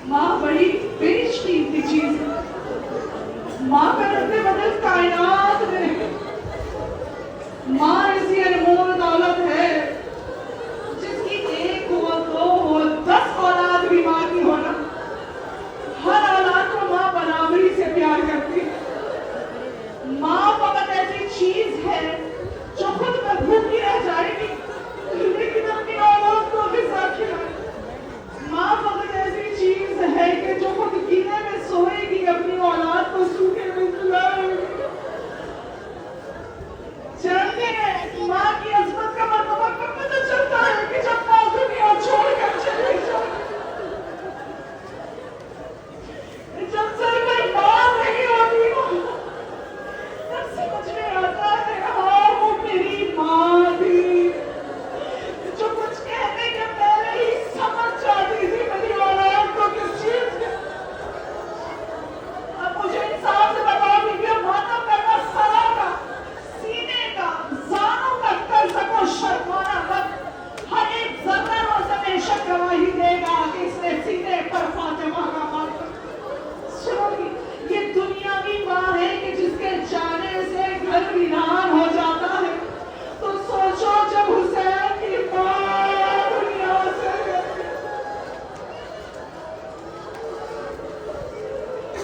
ماں بڑی بیش قیمتی چیز ہے. ماں کا رد بدل کائنات میں. ماں ایسی انمول دولت ہے جس کی ایک ہو، دو ہو، 10 اولاد بھی ماں کی ہونا، ہر اولاد کو ماں برابری سے پیار کرتی ہے. ماں فقط ایسی چیز ہے جو خود میں بھوکی رہ جائے گی لیکن اپنی اولاد کو غذا کھلائے. ماں فقط ایسی چیز ہے کہ جو خود کینے میں سوئے گی اپنی اولاد کو سوکھے میں سلائے گی. جانتے ہیں ماں کی عظمت کا مرتبہ کب پتہ چلتا ہے کہ جب ماں دنیا چھوڑ کر چلی جائے. جب سر پر بال نہیں ہوتی ہو تب سمجھ میں آتا ہے ہاں وہ میری ماں تھی جو کچھ کہنے کے پہلے ہی سمجھ جاتی تھی میری اولاد کو کس چیز کے. اب مجھے انصاف سے بتاؤ کہ یہ ماتم کرنا سرا کا، سینے کا، زانوں کا کر سکو شرمانا وقت ہر ایک ذرہ روز ہمیشہ گواہی دے گا کہ اس نے سینے پر فاطمہ کا ماتم. یہ دنیاوی ماں ہے کہ جس کے جانے سے گھر ویران ہو جاتا ہے. تو سوچو جب حسین کی ماں دنیا سے گئی.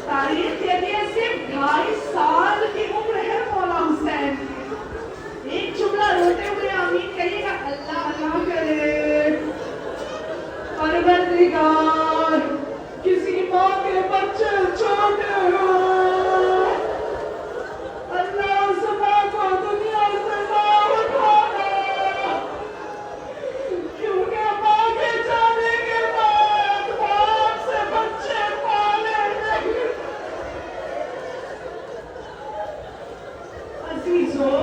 تاریخ کہتی ہے صرف 2.5 سال کی عمر ہے مولا حسین کی. ایک جملہ روتے ہوئے آمین کہیے گا، اللہ اللہ کرے پروردگار کسی ماں کے بچے چھوٹے ہو، اللہ اس ماں کو دنیا سے نہ اٹھانا، کیونکہ ماں کے جانے کے بعد باپ سے بچے پالے نہیں. عزیزو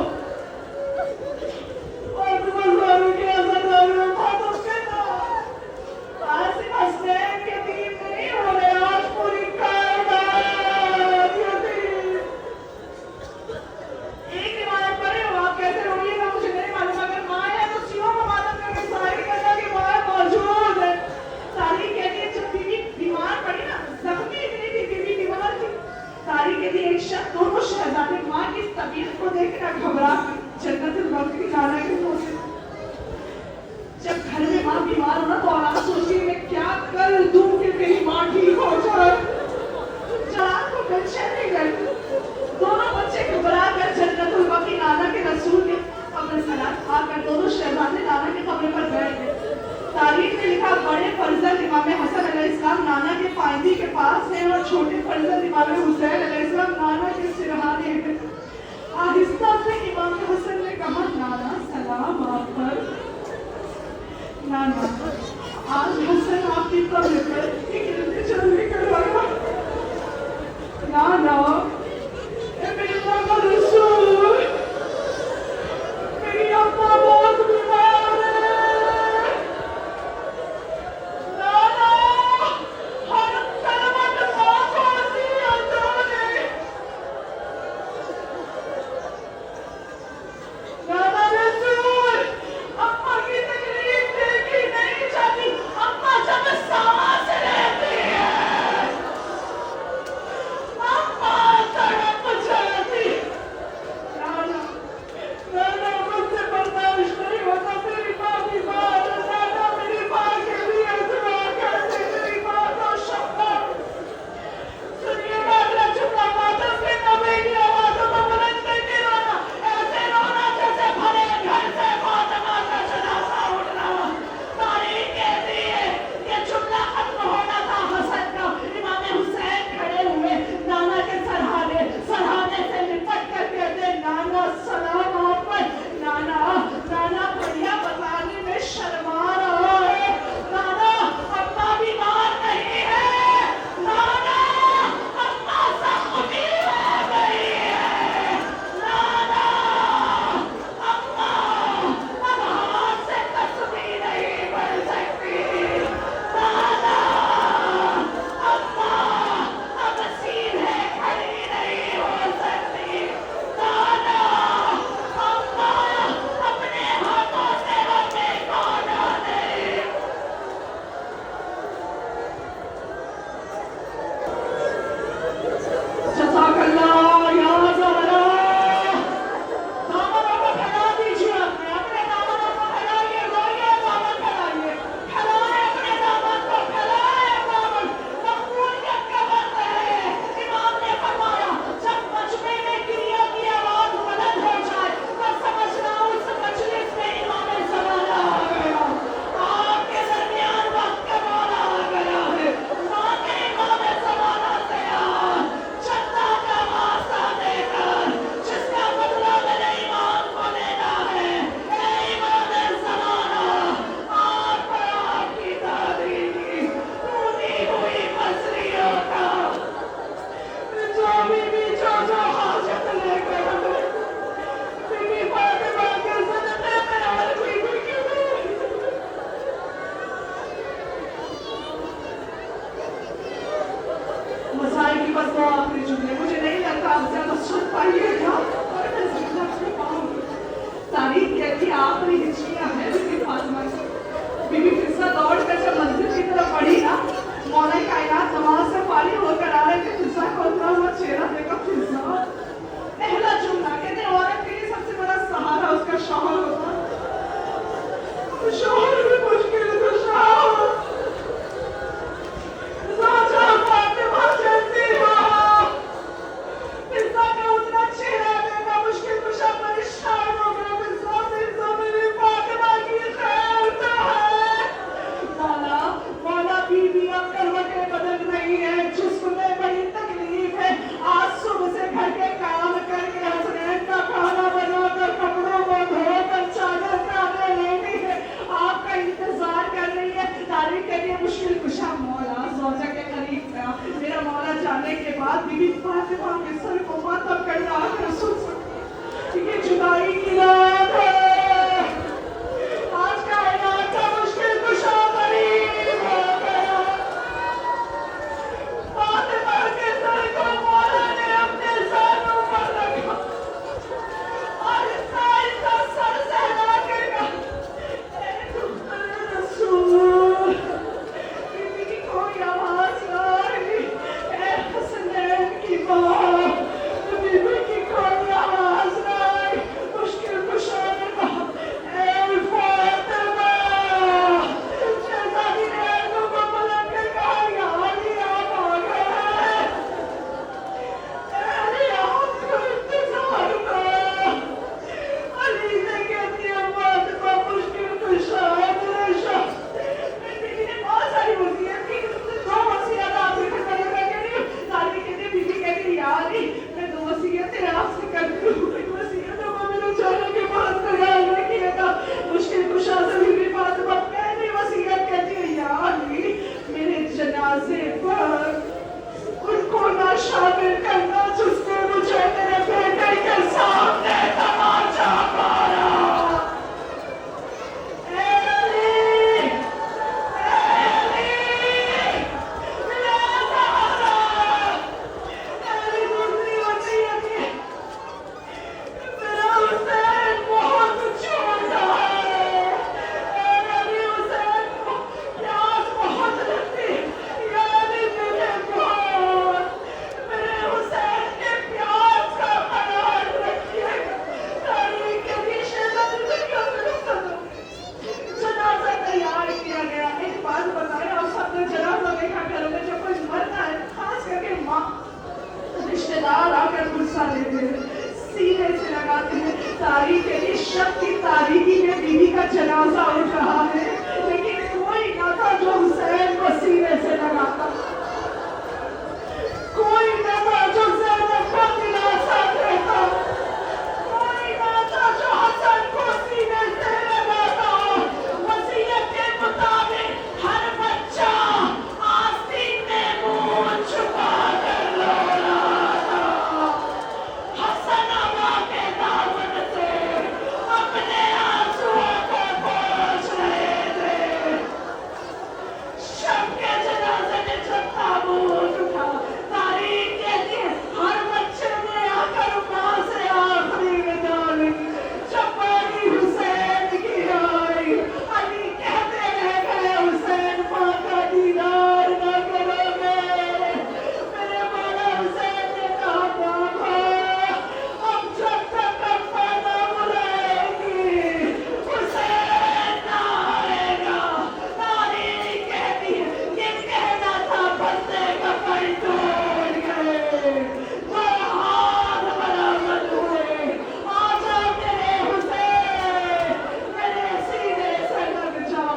اور بزرگوں کے عزتوں میں ماتم کرنا قاسم حسین کے دین نہیں ہو رہے، آج پوری کائنات یتیم. ایک روایت پڑھے ہو آپ کیسے روئیے گا مجھے نہیں معلوم، اگر ماں ہے تو سیوں کو ماتم کر کے ظاہر کرنا کہ ماں موجود ہے. تاریخ کہتی ہے جب بیوی بیمار پڑی نا، زخمی اتنی تھی، بیوی بیمار تھی. تاریخ کہتی ہے ایک شخص دونوں شہزادے ماں کی طبیعت کو دیکھ کر گھبرا جنت الموت کی نانا کے پہنچے. جب گھر میں ماں بیمار ہو نا تو اولاد سوچتی ہے میں کیا کر دوں کہ میری ماں ٹھیک ہو جائے. جان کو بچے نہیں گئے، دونوں بچے گھبرا کر جنت الموت کی نانا کے رسول کے قبر سلام آ کر دونوں شہزادے نانا کے قبر پر بیٹھ گئے. تاریخ نے لکھا بڑے فرزند امام حسن علیہ السلام نانا کے پائندی کے پاس ہیں اور چھوٹے فرزند امام حسین علیہ السلام نانا کے سرہانے ہیں. آہستہ سے امام حسن نے کہا نانا سلام آپ پر. نانا آج حسن آپ کی قبر پر ایک جلدی کروایا. نانا اے میری ماں کا رسول، میری اماں بہت بیمار ہے. نانا ہر کلمت ماں کو عطیت دے. نانا رسول اماں کی تکلیف دیکھی نہیں جاتی، اماں मसाइल की बस वो आखिरी जुमले, मुझे नहीं लगता आप ज्यादा सुन पाइएगा और मैं जिंदा रह पाऊंगी। तारीख कहती आखिरी हिजकियां है बीबी फातिमा की। बीबी फिजा दौड़ कर जब मस्जिद की तरफ बढ़ी ना, मौला कायनात नमाज से फारिग होकर आ रहे थे, फिजा को उतना हुआ चेहरा देखा। फिजा पहला जुमला कहते औरत के लिए सबसे बड़ा सहारा उसका शौहर होता है। शौहर भी मुश्किल कुशा राजा फातिमा कहती हो, फिजा का उतना चेहरा देखा, मुश्किल कुशा परेशान हो गया। फिजा मेरी फातिमा की खैर तो है। मौला मौला बीबी अब करवटें बदल रही है, जिस्म में बड़ी तकलीफ है। आज सुबह से घर के काम करके हसनैन का खाना बनाकर कपड़ों को धोकर चादर डालने लगी है, आपका इंतजार कर रही है। तारीख के लिए मुश्किल कुशा मौला ज़ौजा के करीब था। मेरा मौला जाने के बाद बीबी फातिमा के सर को मातम कर रहा है। सुन सकती ये जुदाई की रात है, आज का ऐलान का मुश्किल कुशा करीब हो गया। फातिमा के सर को मौला ने अपने सानों पर रखा और इसका सर सहला कर कहा, ऐ दुख्तर रसूल। बीबी की कोई आवाज ना आई, ऐ हसनैन की माँ। बीबी की कोई आवाज ना आई। मुश्किल कुशा ने कहा, ऐ फातिमा। शहजादी ने आंखों को बुलंद कर कहा, या अली आप आ गए। अली आपका इंतजार था। अली से कहती है फातिमा, मुश्किल कुशा मेरे शाह। बीबी ने बहुत सारी वसीयत की, तुमसे 2 वसीयत आपसे करने में कह रही हूँ। तारीख कहती है, बीबी कहती है, या अली मैं 2 वसीयतें आपसे करती हूँ। इन वसीयतों को मैंने जाने के बाद तैयार नहीं किया था। मुश्किल कुशा से बीबी फातिमा पहली वसीयत कहती है, या अली मेरे जनाजे पर उनको ना शामिल करना जिसने मुझे मेरे बेटे के सामने तमाचा मारा। ऐ अली, ऐ अली, मेरा सहारा। ऐ अली दूसरी वसीयत ये, मेरा हुसैन बहुत छोटा है। ऐ अली हुसैन को प्यास बहुत लगती है। या अली मेरे हुसैन के प्यास का ख्याल रखिएगा। तारीख के लिए शहजादी ने जनाजा तैयार किया गया। एक बात बताएं, आप सबने जनाजा देखा करोगे, जब कोई मरता है खास करके माँ रिश्तेदार आकर गुस्सा लेते हैं, सीने से लगाते हैं। तारीख के लिए शक की तारीकी में बीबी का जनाजा उठ रहा है, लेकिन कोई ना था जो हुसैन को सीने से लगाता। कोई ना था जो ज़ैनब को दिलासा देता। कोई ना था जो हसन को सीने से लगाता। वसीयत के मुताबिक हर बच्चा आस्तीन में मुंह छुपा कर रो रहा था। हसन हवा के दामन से अपने आंसुओं को पोंछ रहे थे। शब के जनाजे में जब ताबूत उठा, तारीख कहती है, हर बच्चे ने आकर माँ से आखिरी विदा ली। जब बारी हुसैन की आई, अली कहते रह गए, हुसैन माँ का दीदार न करोगे। मेरे मौला हुसैन ने कहा, बाबा अब जब तक अम्मा ना बुलाएगी हुसैन ना आएगा। तारीख कहती है, ये कहना था बंदे का पर टूट गए, वो हाथ बरामद हुए। आजा मेरे हुसैन, मेरे सीने से लग जा।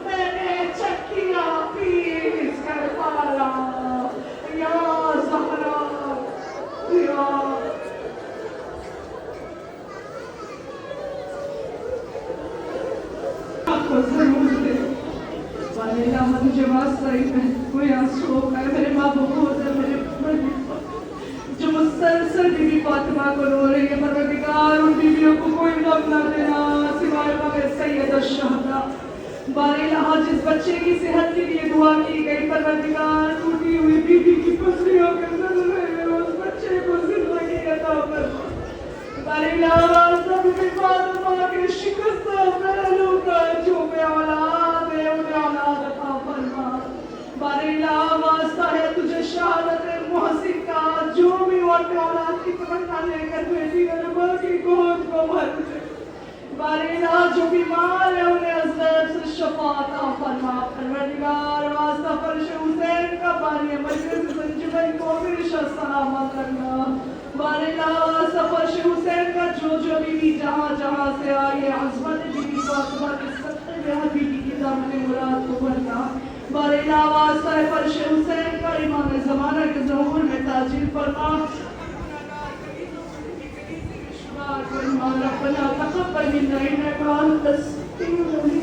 मैंने चक्कियाँ पीस कर पाला। या ज़हरा, या आपको जरूर दे। वालेला मुझे वास्ता है, कोई आंसू है मेरे माँ बहुत है, मेरे जो मुसलसल बीबी फातिमा को रो रही है। परवरदिगार उन बीवियों को कोई गम न देना सिवाय मगर सैयद अश-शुहदा। बारे इलाहा जिस बच्चे की सेहत के लिए दुआ की गई, परवरदिगार टूटी हुई बीबी की पसली بارے نواز بھی فاطمہ کے شکستہ پہلو کا جو بے اولاد ہے انہیں اولاد عطا فرما بارے نواز ہے تجھے شہادت محسن کا جو بھی عورت اولاد کی تمنا لے کر بیٹی غربا کی گود کو بھر دے بارے جو بیمار ہے انہیں عذاب سے شفا عطا فرما پروردگار واسطہ فرش حسین کا بارے مرکز سنجمن کو ہمیشہ سلامت رکھنا بارے واسطہ فرش حسین کا جو بھی جہاں جہاں سے آئی ہے عظمت بی بی فاطمہ کے صدقے میں حبیبی کی دامن مراد کو بھرنا بارے واسطہ فرش حسین کا امام زمانہ کے ظہور میں تاجیل فرما ربنا تقبل منا انك انت السميع العليم